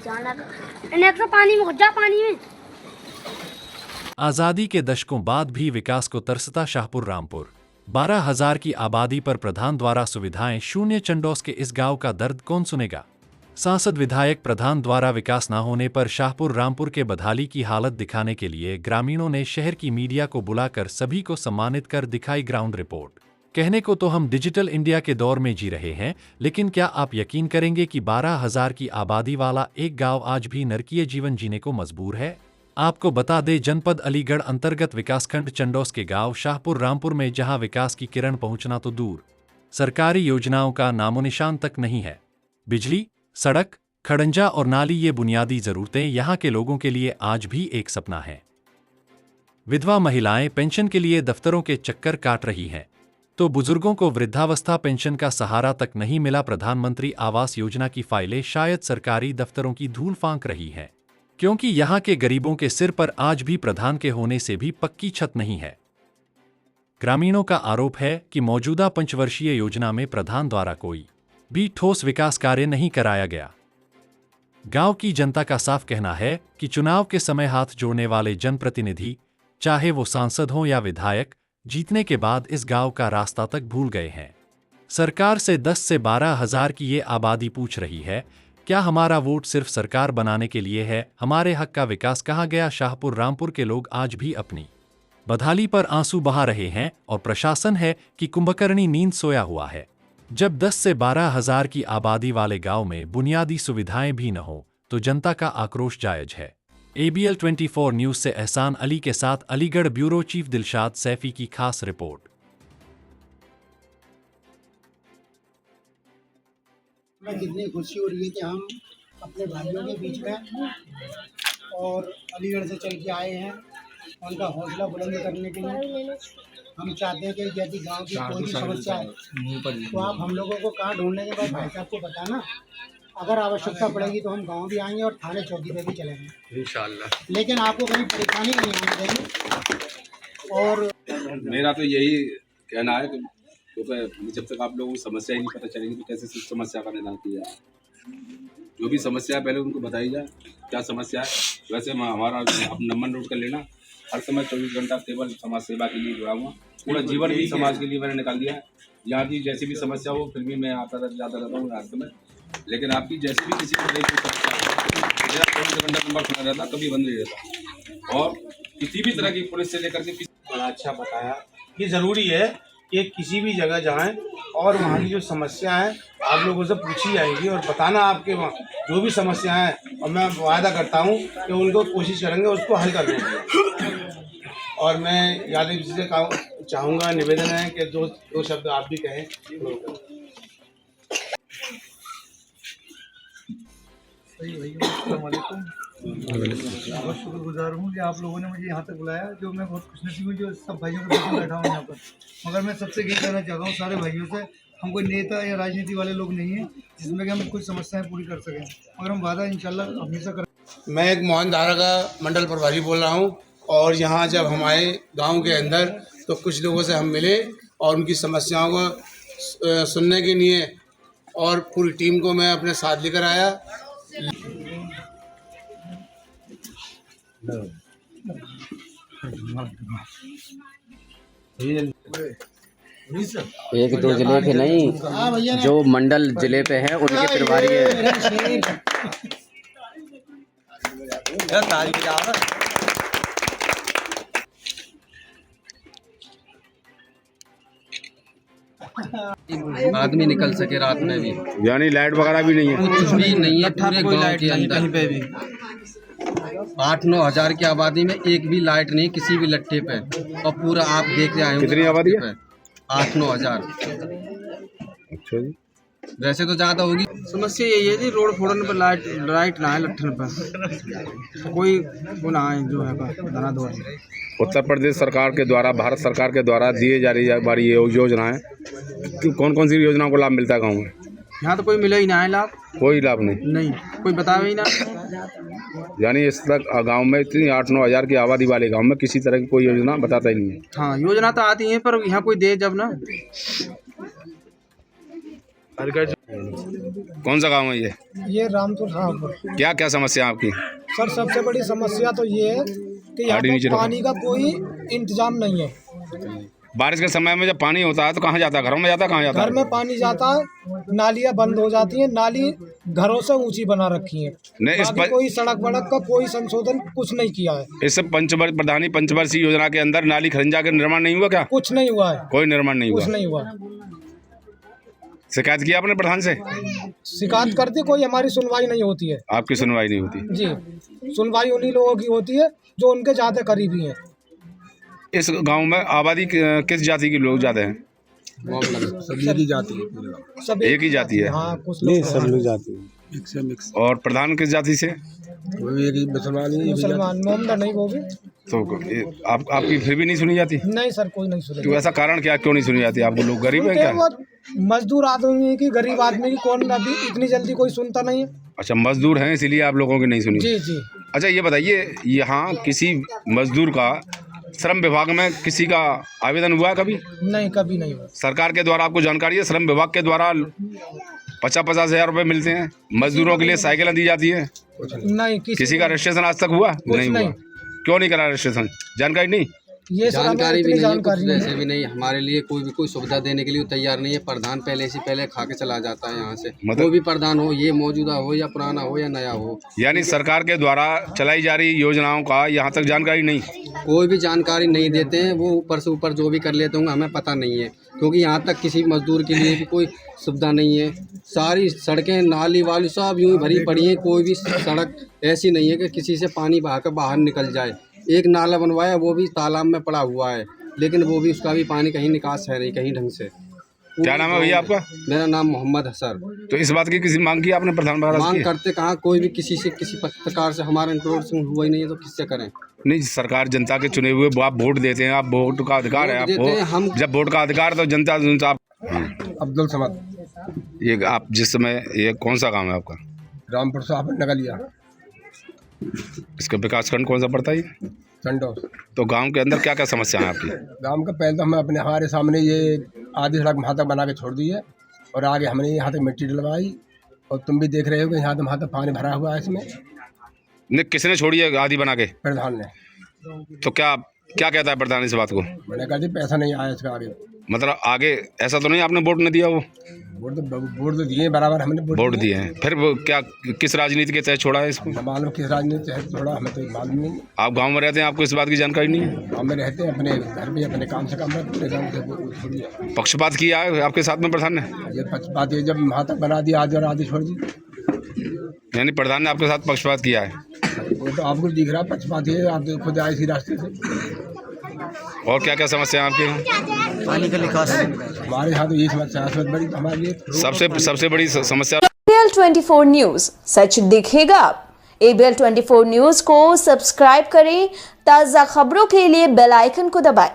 जाना तो पानी में जा पानी में। आज़ादी के दशकों बाद भी विकास को तरसता शाहपुर रामपुर। 12,000 की आबादी पर प्रधान द्वारा सुविधाएं शून्य चंडोस के इस गांव का दर्द कौन सुनेगा। सांसद विधायक प्रधान द्वारा विकास न होने पर शाहपुर रामपुर के बदहाली की हालत दिखाने के लिए ग्रामीणों ने शहर की मीडिया को बुलाकर सभी को सम्मानित कर दिखाई ग्राउंड रिपोर्ट। कहने को तो हम डिजिटल इंडिया के दौर में जी रहे हैं, लेकिन क्या आप यकीन करेंगे कि 12,000 की आबादी वाला एक गांव आज भी नरकीय जीवन जीने को मजबूर है। आपको बता दें, जनपद अलीगढ़ अंतर्गत विकासखंड चंडोस के गांव शाहपुर रामपुर में जहां विकास की किरण पहुंचना तो दूर, सरकारी योजनाओं का नामोनिशान तक नहीं है। बिजली, सड़क, खड़ंजा और नाली ये बुनियादी जरूरतें यहां के लोगों के लिए आज भी एक सपना है। विधवा महिलाएं पेंशन के लिए दफ्तरों के चक्कर काट रही हैं, तो बुजुर्गों को वृद्धावस्था पेंशन का सहारा तक नहीं मिला। प्रधानमंत्री आवास योजना की फाइलें शायद सरकारी दफ्तरों की धूल फांक रही हैं, क्योंकि यहां के गरीबों के सिर पर आज भी प्रधान के होने से भी पक्की छत नहीं है। ग्रामीणों का आरोप है कि मौजूदा पंचवर्षीय योजना में प्रधान द्वारा कोई भी ठोस विकास कार्य नहीं कराया गया। गांव की जनता का साफ कहना है कि चुनाव के समय हाथ जोड़ने वाले जनप्रतिनिधि, चाहे वो सांसद हों या विधायक, जीतने के बाद इस गांव का रास्ता तक भूल गए हैं। सरकार से 10 से 12,000 की ये आबादी पूछ रही है, क्या हमारा वोट सिर्फ सरकार बनाने के लिए है? हमारे हक का विकास कहाँ गया? शाहपुर रामपुर के लोग आज भी अपनी बदहाली पर आंसू बहा रहे हैं और प्रशासन है कि कुंभकर्णी नींद सोया हुआ है। जब 10 से 12,000 की आबादी वाले गांव में बुनियादी सुविधाएं भी न हो तो जनता का आक्रोश जायज है। ABL 24 न्यूज से एहसान अली के साथ अलीगढ़ ब्यूरो चीफ दिलशाद सैफी की खास रिपोर्ट। कितनी खुशी हो रही है कि हम अपने भाइयों के बीच में और अलीगढ़ से चल के आए हैं उनका हौसला बुलंद करने के लिए। हम चाहते हैं कि यदि गांव की कोई भी समस्या है तो आप हम लोगों को कहाँ ढूंढने के बाद भाई साहब को बताना। अगर आवश्यकता पड़ेगी तो हम गांव भी आएंगे और थाने चौकी पे भी चलेंगे इंशाल्लाह, लेकिन आपको कहीं परेशानी नहीं आनी चाहिए। और मेरा तो यही कहना है कि क्योंकि जब तक आप लोगों को समस्या ही नहीं पता चलेगी तो कैसे समस्या का निदान किया जाए। जो भी समस्या है पहले उनको बताई जाए क्या समस्या है। वैसे हमारा अपना नंबर नोट कर लेना, हर समय 24 घंटा केवल समाज सेवा के लिए जुड़ा हुआ, पूरा जीवन भी समाज के लिए मैंने निकाल दिया है। यहाँ की जैसी भी समस्या हो फिर भी मैं आता जाता रहता हूँ रास्ते में, लेकिन आपकी जैसी भी किसी तरह की समस्या मेरा 24 घंटा नंबर खुला रहता, कभी बंद नहीं रहता। और किसी भी तरह की पुलिस से लेकर के बड़ा अच्छा बताया। ये ज़रूरी है कि किसी भी जगह जाएं और वहाँ की जो समस्या है आप लोगों से पूछी जाएगी और बताना आपके वहाँ जो भी समस्या है, और मैं वादा करता हूँ कि उनको कोशिश करेंगे उसको हल करने की। और मैं यादव जी से चाहूँगा, निवेदन है कि दो शब्द आप भी कहें। बहुत शुक्रगुजार हूँ कि आप लोगों ने मुझे यहाँ तक बुलाया, जो मैं बहुत खुशनसीब हूँ जो सब भाइयों के बीच में बैठा हूँ यहाँ पर। मगर मैं सबसे यही कहना चाहता हूँ सारे भाइयों से, हम कोई नेता या राजनीति वाले लोग नहीं हैं जिसमें कि हम कुछ समस्याएं पूरी कर सकें, मगर हम वादा इंशाल्लाह हमेशा करें। मैं एक मोहन धारा का मंडल प्रभारी बोल रहा हूँ, और यहाँ जब हम आए गाँव के अंदर तो कुछ लोगों से हम मिले और उनकी समस्याओं को सुनने के लिए और पूरी टीम को मैं अपने साथ लेकर आया। एक दो जिले के नहीं, जो मंडल जिले पे है उनके प्रभारी है। आदमी निकल सके रात में भी, यानी लाइट वगैरह भी नहीं है, कुछ भी नहीं है पूरे गांव के अंदर पे भी। 8-9 हज़ार की आबादी में एक भी लाइट नहीं किसी भी लट्टे पे, और पूरा आप देख रहे हैं। कितनी आबादी है? 8-9 हज़ार। अच्छा जी, वैसे तो ज़्यादा होगी। समस्या यही है जी, रोड फोड़ने पर लाइट ना है, लट्ठन पर कोई वो ना है जो है धना दो। उत्तर प्रदेश सरकार के द्वारा, भारत सरकार के द्वारा दिए जा रही बारी योजना है, कौन कौन सी योजनाओं को लाभ मिलता है गाँव में? यहाँ तो कोई मिला ही ना है लाभ, कोई लाभ नहीं, कोई बतावे ही ना। यानी इस तक गांव में इतनी 8-9 हज़ार की आबादी वाले गांव में किसी तरह की कोई योजना बताता ही नहीं है। हाँ, योजना तो आती है पर यहाँ कोई दे जब ना। कौन सा गांव है ये रामपुर शाहपुर। क्या क्या समस्या है आपकी? सर सबसे बड़ी समस्या तो ये है कि यहाँ नीचे पर रखो। पानी का कोई इंतजाम नहीं है। बारिश के समय में जब पानी होता है तो कहाँ जाता है? घरों में जाता है? कहाँ जाता घर है? में पानी जाता है, नालियाँ बंद हो जाती हैं, नाली घरों से ऊंची बना रखी है। नहीं, इस बाकी कोई सड़क वड़क का कोई संशोधन कुछ नहीं किया है। इस प्रधानी पंचवर्षीय योजना के अंदर नाली खरंजा का निर्माण नहीं हुआ क्या? कुछ नहीं हुआ है, कोई निर्माण नहीं कुछ हुआ। नहीं हुआ। शिकायत किया आपने प्रधान से? शिकायत करते कोई हमारी सुनवाई नहीं होती है। आपकी सुनवाई नहीं होती? जी, सुनवाई उन्हीं लोगों की होती है जो उनके ज़्यादा करीबी हैं। इस गांव में आबादी किस जाति के लोग ज्यादा हैं? सभी की जाती है, सब एक ही जाति है। हाँ, कुछ लोग सब लोग मिक्स और प्रधान किस जाति से? मुसलमान मोमडा नहीं वो भी तो आपकी फिर भी नहीं सुनी जाती? नहीं सर, कोई नहीं सुने। तो ऐसा कारण क्या, क्यों नहीं सुनी जाती? आपको लोग गरीब है क्या? वो मजदूर आदमी की, गरीब आदमी की कौन अभी इतनी जल्दी कोई सुनता नहीं है। अच्छा, मजदूर हैं इसीलिए आप लोगों की नहीं सुनी? जी जी। अच्छा, ये बताइए, यहाँ किसी मजदूर का श्रम विभाग में किसी का आवेदन हुआ है कभी? नहीं, कभी नहीं हुआ। सरकार के द्वारा आपको जानकारी है? श्रम विभाग के द्वारा 50-50 हज़ार रुपये मिलते हैं मजदूरों के लिए, साइकिलें दी जाती है। नहीं, किसी का रजिस्ट्रेशन आज तक हुआ? नहीं हुआ। क्यों नहीं करा रजिस्ट्रेशन? जानकारी नहीं? ये सर हमें जानकारी भी इतनी नहीं है, कुछ जानकारी नहीं वैसे भी नहीं। हमारे लिए कोई सुविधा देने के लिए तैयार नहीं है। प्रधान पहले से पहले खा के चला जाता है यहाँ से। मतलब- वो भी प्रधान हो, ये मौजूदा हो या पुराना हो या नया हो, यानी सरकार के द्वारा चलाई जा रही योजनाओं का यहाँ तक जानकारी नहीं? कोई भी जानकारी नहीं देते हैं। वो ऊपर से ऊपर जो भी कर लेते होंगे, हमें पता नहीं है, क्योंकि यहाँ तक किसी मजदूर के लिए भी कोई सुविधा नहीं है। सारी सड़कें, नाली वाली सब यूँ ही भरी पड़ी हैं। कोई भी सड़क ऐसी नहीं है कि किसी से पानी बहा कर बाहर निकल जाए। एक नाला बनवाया, वो भी तालाब में पड़ा हुआ है, लेकिन वो भी, उसका भी पानी कहीं निकास है नहीं कहीं ढंग से। क्या नाम है भैया आपका? मेरा नाम मोहम्मद हसन। तो इस बात की किसी मांग की आपने प्रधान महाराज मांग की? करते कहाँ, कोई भी किसी से, किसी पत्रकार से हमारा इंट्रोडक्शन हुआ ही नहीं है, तो किससे करें? नहीं, सरकार जनता के चुने हुए, आप वोट देते हैं, आप वोट का अधिकार है वोट देते हैं आपको। हम। जब वोट का अधिकार तो जनता आप। अब्दुल समद। ये आप जिस समय, ये कौन सा गाँव है आपका? रामपुर साहब नगलिया, इसका विकास खंड कौन सा पड़ता है? चंडोस। तो गांव के अंदर क्या क्या समस्या है आपकी? गांव का पहले तो हमें हमारे सामने ये आधी सड़क वहाँ तक बना के छोड़ दी है, और आगे हमने यहाँ तक मिट्टी डलवाई, और तुम भी देख रहे हो कि यहाँ तक वहाँ तक पानी भरा हुआ है इसमें। नहीं, किसने छोड़ी है आदि बना के? प्रधान ने। तो क्या क्या कहता है प्रधान इस बात को? मैंने कहा जी पैसा नहीं आया इसका आगे। मतलब आगे ऐसा तो नहीं आपने वोट नहीं दिया? वो वोट तो दिए बराबर, हमने वोट दिए हैं, फिर वो क्या, किस राजनीति के तहत छोड़ा है इसको? न मालूम किस राजनीति से छोड़ा, हमें तो मालूम नहीं। आप गांव में रहते हैं, आपको इस बात की जानकारी नहीं है? गाँव में रहते हैं, अपने घर में अपने काम से काम में, पूरे गाँव से छोड़ी है। पक्षपात किया है आपके साथ में प्रधान ने? ये पक्षपात, ये जब वहाँ तक बना दिया आधी और आधी छोड़ दी। यानी प्रधान ने आपके साथ पक्षपात किया है? वो तो आपको दिख रहा पक्षपात है, आप तो खुद आए इसी रास्ते से। और क्या क्या समस्या है आपके यहाँ? पानी का निकास हमारे यहाँ तो ये समस्या है, सबसे बड़ी हमारे लिए सबसे बड़ी समस्या। ABL 24 न्यूज, सच दिखेगा। ABL 24 न्यूज को सब्सक्राइब करें, ताज़ा खबरों के लिए बेल आइकन को दबाएं।